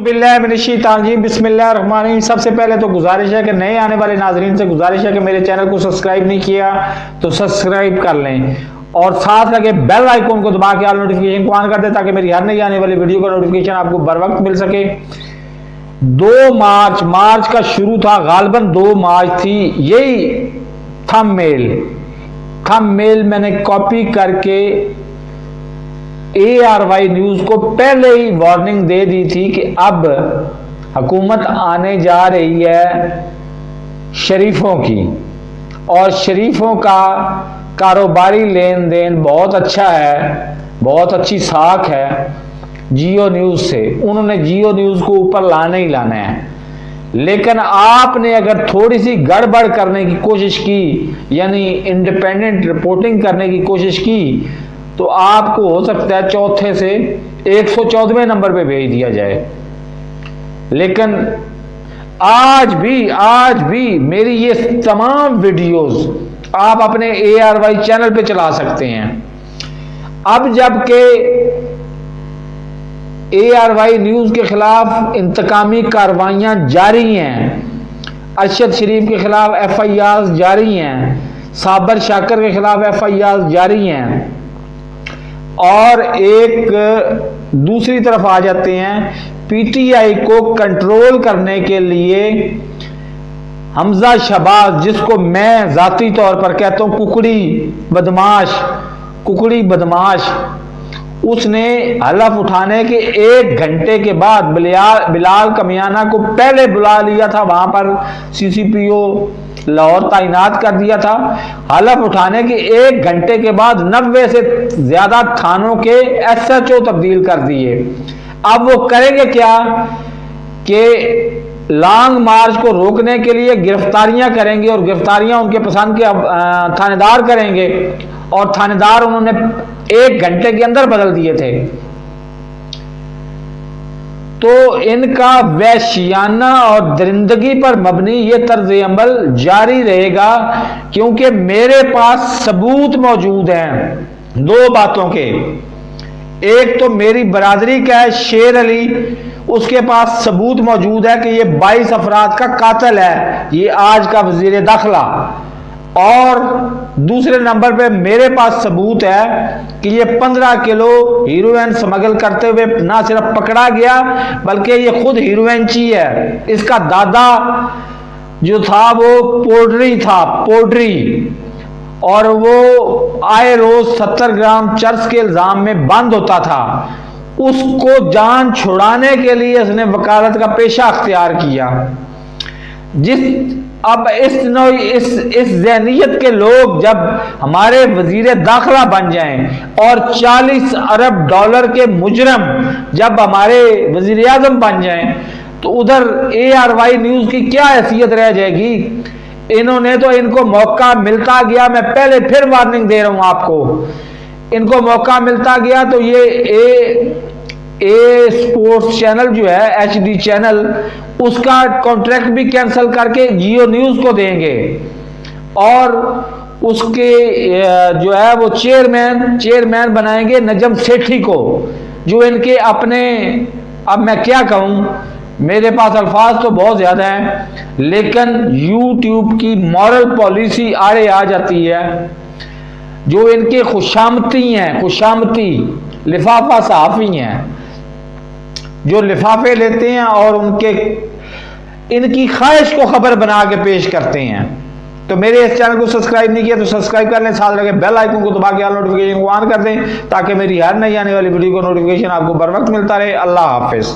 बिस्मिल्लाहिर्रहमानिर्रहीम। सबसे पहले तो गुजारिश है कि नए आने वाले नाजरीन से गुजारिश है कि मेरे चैनल को सब्सक्राइब नहीं किया तो सब्सक्राइब कर लें और साथ लगे बेल आइकन को दबा के ऑल नोटिफिकेशन को ऑन कर दें ताकि मेरी हर नई आने वाली वीडियो का नोटिफिकेशन आपको बर वक्त मिल सके। 2 मार्च का शुरू था, गालबन 2 मार्च थी। यही थंबनेल मैंने कॉपी करके ARY न्यूज को पहले ही वार्निंग दे दी थी कि अब हुकूमत आने जा रही है शरीफों की और शरीफों का कारोबारी लेन देन बहुत अच्छा है, बहुत अच्छी साख है जियो न्यूज से। उन्होंने जियो न्यूज को ऊपर लाना ही लाना है, लेकिन आपने अगर थोड़ी सी गड़बड़ करने की कोशिश की, यानी इंडिपेंडेंट रिपोर्टिंग करने की कोशिश की, तो आपको हो सकता है चौथे से 114वें नंबर पे भेज दिया जाए। लेकिन आज भी मेरी ये तमाम वीडियोस आप अपने ARY चैनल पे चला सकते हैं। अब जबकि ARY न्यूज के खिलाफ इंतकामी कार्रवाइयां जारी हैं, अरशद शरीफ के खिलाफ FIR जारी हैं, साबर शाकर के खिलाफ FIR जारी हैं, और एक दूसरी तरफ आ जाते हैं PTI को कंट्रोल करने के लिए हमजा शहबाज, जिसको मैं जाती तौर पर कहता हूं कुकड़ी बदमाश, उसने हलफ उठाने के 1 घंटे के बाद बिलाल कमियाना को पहले बुला लिया था, वहां पर CCPO लाहौर तैनात कर दिया था। हलफ उठाने के 1 घंटे के बाद 90 से ज्यादा थानों के SHO तब्दील कर दिए। अब वो करेंगे क्या कि लॉन्ग मार्च को रोकने के लिए गिरफ्तारियां करेंगे और गिरफ्तारियां उनके पसंद के थानेदार करेंगे, और थानेदार उन्होंने 1 घंटे के अंदर बदल दिए थे। तो इनका वैश्याना और दरिंदगी पर मबनी ये तर्ज अमल जारी रहेगा, क्योंकि मेरे पास सबूत मौजूद हैं 2 बातों के। एक तो मेरी बरादरी का है शेर अली, उसके पास सबूत मौजूद है कि ये 22 अफराद का कातिल है, ये आज का वजीर दाखिला। और दूसरे नंबर पे मेरे पास सबूत है कि ये 15 किलो हीरोइन स्मगल करते हुए ना सिर्फ पकड़ा गया बल्कि ये खुद हीरोइनची है। इसका दादा जो था वो पोड्री, और वो आए रोज 70 ग्राम चर्च के इल्जाम में बंद होता था। उसको जान छुड़ाने के लिए उसने वकालत का पेशा अख्तियार किया। अब इस ज़हनियत के लोग जब हमारे वजीर दाखिला बन जाएं और 40 अरब डॉलर के मुजरम जब हमारे वजीर आजम बन जाएं, तो उधर ARY न्यूज की क्या हैसियत रह जाएगी। इन्होंने तो, इनको मौका मिलता गया, मैं पहले फिर वार्निंग दे रहा हूं आपको, इनको मौका मिलता गया तो ये स्पोर्ट्स चैनल जो है HD चैनल, उसका कॉन्ट्रैक्ट भी कैंसिल करके जियो न्यूज को देंगे, और उसके जो है वो चेयरमैन बनाएंगे नजम सेठी को, जो इनके अपने, अब मैं क्या कहूं, मेरे पास अल्फाज तो बहुत ज्यादा हैं, लेकिन YouTube की मॉरल पॉलिसी आड़े आ जाती है। जो इनके खुशामती लिफाफा सहाफी हैं, जो लिफाफे लेते हैं और इनकी ख्वाहिश को खबर बना के पेश करते हैं। तो मेरे इस चैनल को सब्सक्राइब नहीं किया तो सब्सक्राइब कर लें, साथ लगे बेल आइकन को दबा के ऑल नोटिफिकेशन को ऑन कर दें ताकि मेरी हर नई आने वाली वीडियो को नोटिफिकेशन आपको बर वक्त मिलता रहे। अल्लाह हाफिज।